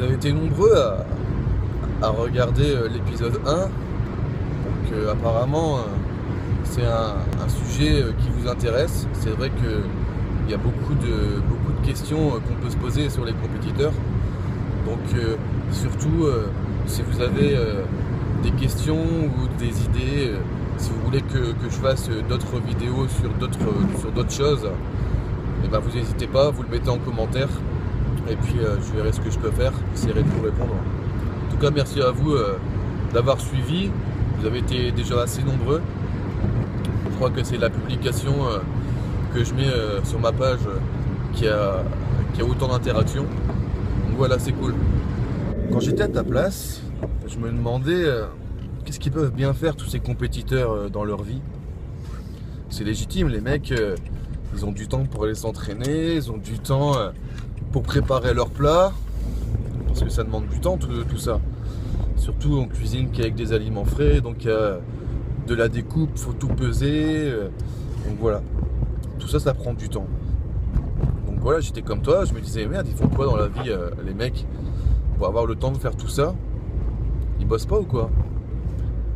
vous avez été nombreux à regarder l'épisode 1. Donc apparemment c'est un sujet qui vous intéresse. C'est vrai qu'il y a beaucoup de questions qu'on peut se poser sur les compétiteurs. Donc surtout si vous avez des questions ou des idées, si vous voulez que je fasse d'autres vidéos sur d'autres choses, et ben vous n'hésitez pas, vous le mettez en commentaire et puis je verrai ce que je peux faire, j'essaierai de vous répondre. En tout cas, merci à vous d'avoir suivi, vous avez été déjà assez nombreux. Je crois que c'est la publication que je mets sur ma page qui a autant d'interactions. Donc voilà, c'est cool. Quand j'étais à ta place, je me demandais qu'est-ce qu'ils peuvent bien faire tous ces compétiteurs dans leur vie. C'est légitime, les mecs, ils ont du temps pour aller s'entraîner, ils ont du temps pour préparer leurs plats, parce que ça demande du temps tout ça. Surtout en cuisine qu'avec des aliments frais, donc de la découpe, faut tout peser, donc voilà. Tout ça, ça prend du temps. Donc voilà, j'étais comme toi, je me disais merde, ils font quoi dans la vie les mecs pour avoir le temps de faire tout ça? Ils bossent pas ou quoi?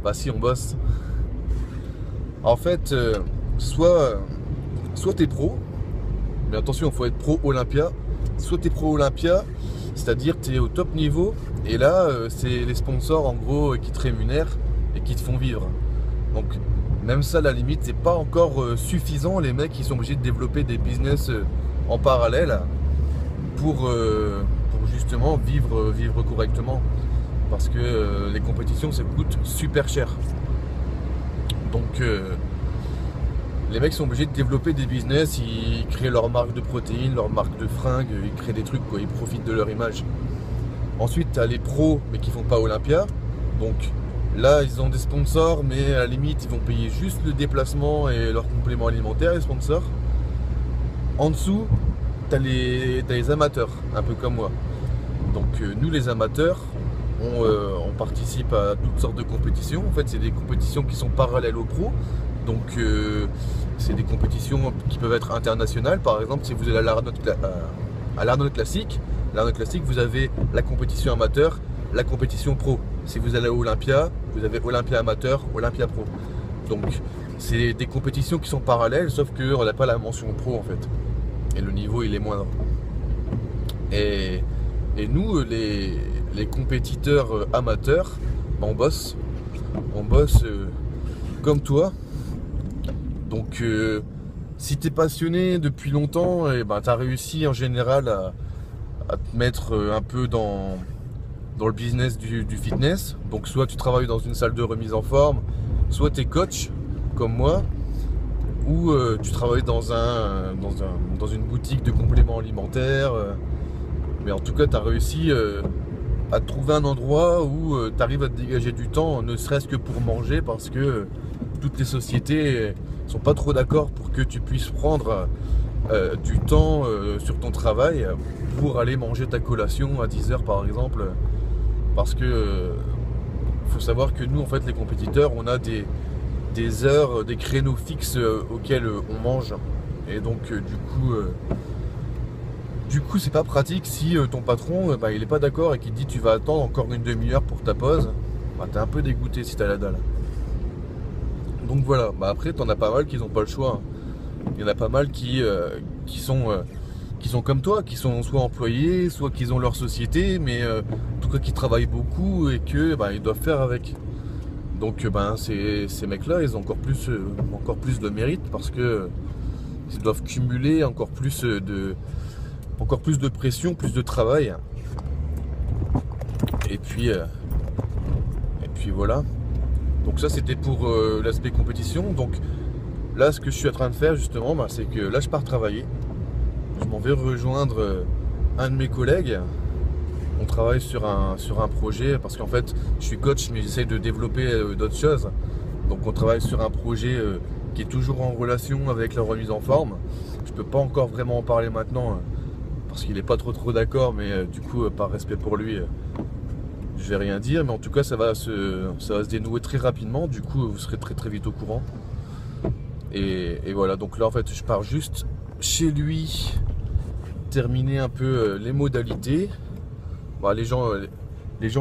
Bah si, on bosse. En fait, soit t'es pro, mais attention, il faut être pro Olympia. Soit t'es pro Olympia, c'est-à-dire t'es au top niveau, et là, c'est les sponsors en gros qui te rémunèrent et qui te font vivre. Donc même ça, à la limite, c'est pas encore suffisant. Les mecs, ils sont obligés de développer des business en parallèle pour justement vivre correctement. Parce que les compétitions, ça coûte super cher. Donc les mecs sont obligés de développer des business, ils créent leur marque de protéines, leur marque de fringues, ils créent des trucs, quoi, ils profitent de leur image. Ensuite, tu as les pros, mais qui font pas Olympia. Donc là, ils ont des sponsors, mais à la limite, ils vont payer juste le déplacement et leur complément alimentaire, les sponsors. En dessous, tu as les amateurs, un peu comme moi. Donc nous, les amateurs, on participe à toutes sortes de compétitions. En fait, c'est des compétitions qui sont parallèles aux pros. Donc c'est des compétitions qui peuvent être internationales. Par exemple, si vous allez à l'Arnold Classic, vous avez la compétition amateur, la compétition pro. Si vous allez à Olympia, vous avez Olympia amateur, Olympia pro. Donc c'est des compétitions qui sont parallèles, sauf qu'on n'a pas la mention pro en fait. Et le niveau, il est moindre. Et nous, les compétiteurs amateurs, on bosse comme toi. Donc si tu es passionné depuis longtemps, tu as réussi en général à te mettre un peu dans le business du fitness. Donc soit tu travailles dans une salle de remise en forme, soit tu es coach comme moi, ou tu travailles dans une boutique de compléments alimentaires. Mais en tout cas, tu as réussi à trouver un endroit où tu arrives à te dégager du temps, ne serait-ce que pour manger, parce que toutes les sociétés sont pas trop d'accord pour que tu puisses prendre du temps sur ton travail pour aller manger ta collation à 10 h par exemple. Parce que faut savoir que nous, en fait, les compétiteurs, on a des heures, des créneaux fixes auxquels on mange. Et donc du coup, c'est pas pratique si ton patron, il est pas d'accord et qu'il te dit tu vas attendre encore une demi-heure pour ta pause. T'es un peu dégoûté si t'as la dalle. Donc voilà. Après, t'en as pas mal qui n'ont pas le choix. Il y en a pas mal qui sont comme toi, qui sont soit employés, soit qui ont leur société, mais en tout cas qui travaillent beaucoup et que ils doivent faire avec. Donc ces mecs-là, ils ont encore plus de mérite parce que ils doivent cumuler encore plus de pression, plus de travail. Et puis voilà. Donc ça, c'était pour l'aspect compétition. Donc là, ce que je suis en train de faire justement, c'est que là, je pars travailler. Je m'en vais rejoindre un de mes collègues. On travaille sur un projet parce qu'en fait, je suis coach, mais j'essaie de développer d'autres choses. Donc on travaille sur un projet qui est toujours en relation avec la remise en forme. Je peux pas encore vraiment en parler maintenant parce qu'il n'est pas trop d'accord, mais du coup, par respect pour lui, je vais rien dire. Mais en tout cas, ça va se dénouer très rapidement. Du coup, vous serez très vite au courant. Et voilà, donc là en fait, je pars juste chez lui terminer un peu les modalités Bah, les gens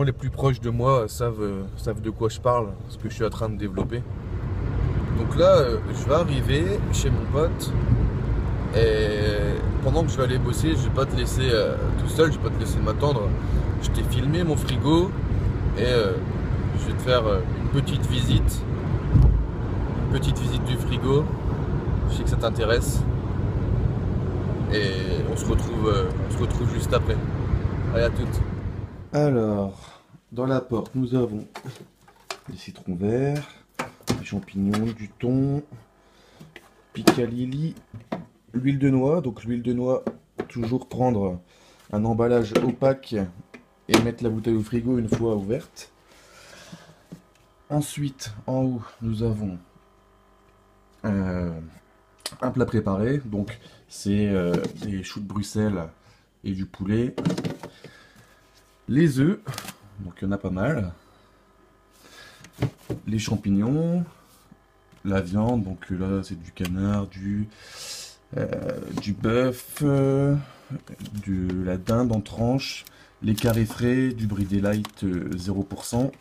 les plus proches de moi savent de quoi je parle, ce que je suis en train de développer. Donc là, je vais arriver chez mon pote et pendant que je vais aller bosser, je vais pas te laisser tout seul, je vais pas te laisser m'attendre. Je t'ai filmé mon frigo et je vais te faire une petite visite du frigo. Je sais que ça t'intéresse et on se retrouve juste après. Allez, à toutes. Alors, dans la porte, nous avons des citrons verts, des champignons, du thon, picalili, l'huile de noix. Donc l'huile de noix, toujours prendre un emballage opaque et mettre la bouteille au frigo une fois ouverte. Ensuite, en haut, nous avons un plat préparé. Donc c'est des choux de Bruxelles et du poulet. Les œufs, donc il y en a pas mal. Les champignons, la viande, donc là c'est du canard, du bœuf, de la dinde en tranches, les carrés frais, du bridé light 0%,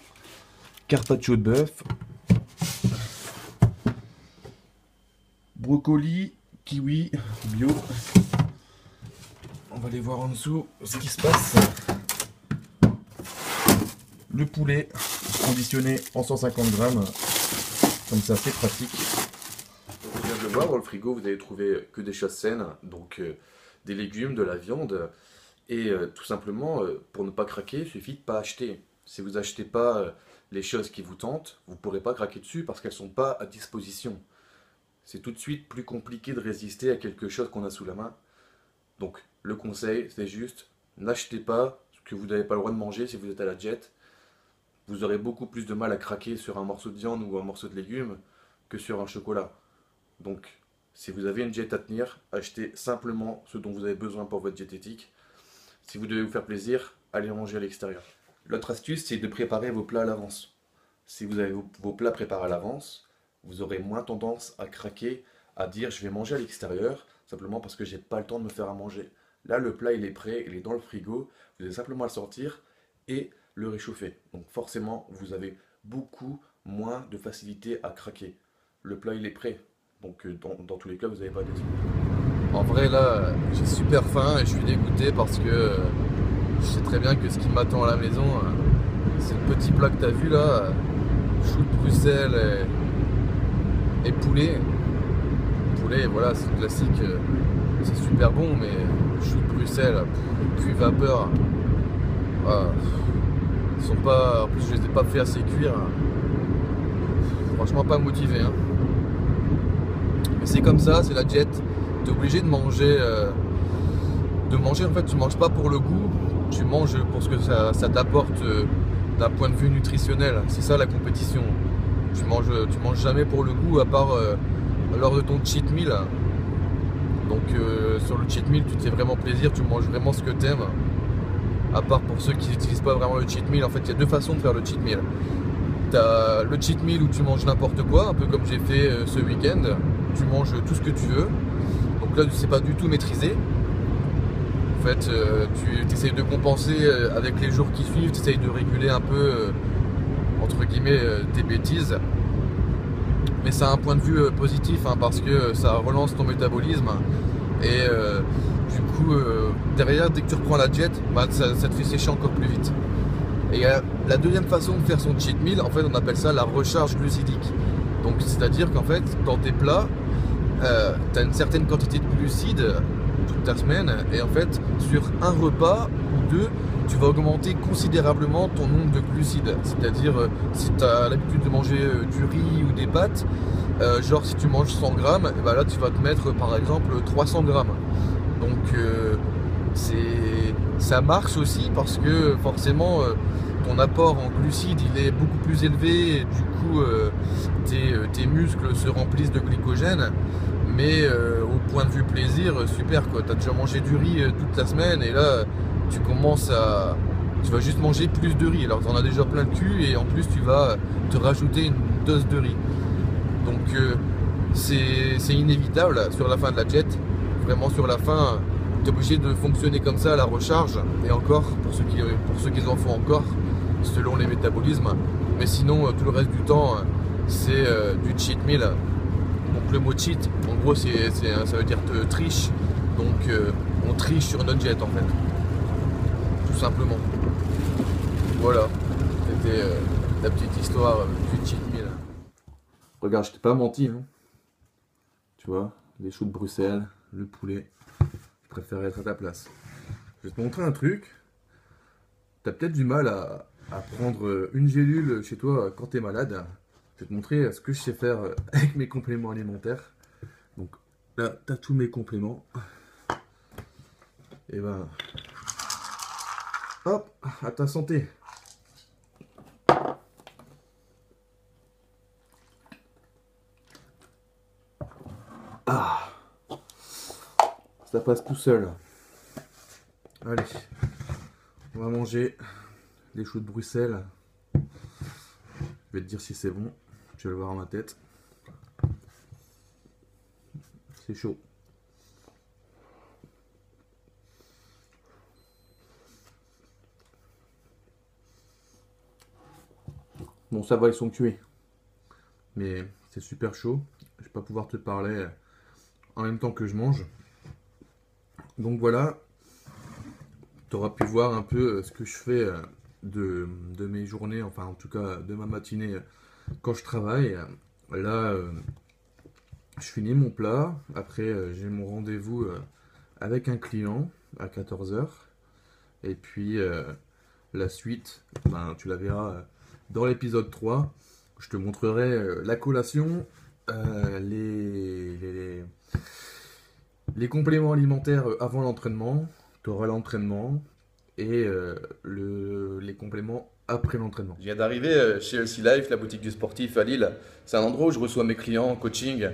carpaccio de bœuf, brocoli, kiwi, bio. On va aller voir en dessous ce qui se passe. Le poulet conditionné en 150 grammes, comme ça c'est pratique. Vous venez de le voir, dans le frigo vous n'allez trouver que des choses saines, donc des légumes, de la viande, et tout simplement pour ne pas craquer, il suffit de ne pas acheter. Si vous n'achetez pas les choses qui vous tentent, vous ne pourrez pas craquer dessus parce qu'elles ne sont pas à disposition. C'est tout de suite plus compliqué de résister à quelque chose qu'on a sous la main. Donc le conseil c'est juste, n'achetez pas ce que vous n'avez pas le droit de manger si vous êtes à la diète. Vous aurez beaucoup plus de mal à craquer sur un morceau de viande ou un morceau de légumes que sur un chocolat. Donc, si vous avez une diète à tenir, achetez simplement ce dont vous avez besoin pour votre diététique. Si vous devez vous faire plaisir, allez manger à l'extérieur. L'autre astuce, c'est de préparer vos plats à l'avance. Si vous avez vos plats préparés à l'avance, vous aurez moins tendance à craquer, à dire je vais manger à l'extérieur, simplement parce que j'ai pas le temps de me faire à manger. Là, le plat il est prêt, il est dans le frigo, vous avez simplement à le sortir et le réchauffer. Donc forcément, vous avez beaucoup moins de facilité à craquer. Le plat, il est prêt. Donc dans tous les cas, vous n'avez pas des yeux. En vrai, là, j'ai super faim et je suis dégoûté parce que je sais très bien que ce qui m'attend à la maison, c'est le petit plat que tu as vu là, choux de Bruxelles et poulet. Poulet, voilà, c'est classique, c'est super bon, mais choux de Bruxelles, cuit vapeur. Ils sont pas, en plus je les ai pas fait assez cuire. Franchement pas motivé. Hein. Mais c'est comme ça, c'est la diète. Tu es obligé de manger. En fait, tu manges pas pour le goût, tu manges pour ce que ça t'apporte d'un point de vue nutritionnel. C'est ça la compétition. Tu manges jamais pour le goût à part lors de ton cheat meal. Donc sur le cheat meal, tu te fais vraiment plaisir, tu manges vraiment ce que tu aimes. À part pour ceux qui n'utilisent pas vraiment le cheat meal, en fait il y a deux façons de faire le cheat meal. Tu as le cheat meal où tu manges n'importe quoi, un peu comme j'ai fait ce week-end. Tu manges tout ce que tu veux. Donc là, c'est pas du tout maîtrisé. En fait, tu essayes de compenser avec les jours qui suivent, tu essayes de réguler un peu, entre guillemets, tes bêtises. Mais ça a un point de vue positif, hein, parce que ça relance ton métabolisme. Et du coup, derrière, dès que tu reprends la diète, bah, ça te fait sécher encore plus vite. Et la deuxième façon de faire son cheat meal, en fait, on appelle ça la recharge glucidique. Donc, c'est-à-dire qu'en fait, dans tes plats, tu as une certaine quantité de glucides toute ta semaine. Et en fait, sur un repas ou deux, tu vas augmenter considérablement ton nombre de glucides. C'est-à-dire, si tu as l'habitude de manger du riz ou des pâtes, genre si tu manges 100 grammes, et ben là tu vas te mettre par exemple 300 grammes. Donc ça marche aussi parce que forcément ton apport en glucides il est beaucoup plus élevé et du coup tes muscles se remplissent de glycogène. Mais au point de vue plaisir, super quoi, tu as déjà mangé du riz toute la semaine et là tu vas juste manger plus de riz. Alors tu en as déjà plein le cul et en plus tu vas te rajouter une dose de riz. Donc c'est inévitable sur la fin de la diète. Vraiment sur la fin, tu es obligé de fonctionner comme ça à la recharge, et encore, pour ceux qui en font encore, selon les métabolismes. Mais sinon, tout le reste du temps, c'est du cheat meal. Donc le mot cheat, en gros, ça veut dire te triche. Donc on triche sur notre diète en fait. Tout simplement. Voilà. C'était la petite histoire du cheat meal. Regarde, je t'ai pas menti. Hein. Tu vois, les choux de Bruxelles, le poulet. Je préférais être à ta place. Je vais te montrer un truc. T'as peut-être du mal à prendre une gélule chez toi quand t'es malade. Je vais te montrer ce que je sais faire avec mes compléments alimentaires. Donc là, t'as tous mes compléments. Et ben, hop, à ta santé. Ah, ça passe tout seul. Allez, on va manger les choux de Bruxelles. Je vais te dire si c'est bon. Tu vas le voir en ma tête. C'est chaud. Bon, ça va, ils sont cuits. Mais c'est super chaud. Je vais pas pouvoir te parler en même temps que je mange. Donc voilà. Tu auras pu voir un peu ce que je fais de mes journées, enfin en tout cas de ma matinée quand je travaille. Là, je finis mon plat. Après, j'ai mon rendez-vous avec un client à 14 h. Et puis, la suite, ben, tu la verras dans l'épisode 3. Je te montrerai la collation, les compléments alimentaires avant l'entraînement. Tu auras l'entraînement et les compléments après l'entraînement. Je viens d'arriver chez Healthy Life, la boutique du sportif à Lille. C'est un endroit où je reçois mes clients en coaching.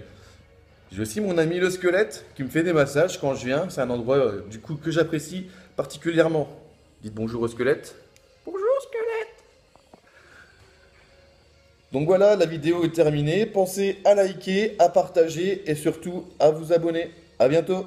J'ai aussi mon ami le squelette qui me fait des massages quand je viens. C'est un endroit du coup que j'apprécie particulièrement. Dites bonjour au squelette. Bonjour squelette. Donc voilà, la vidéo est terminée. Pensez à liker, à partager et surtout à vous abonner. À bientôt.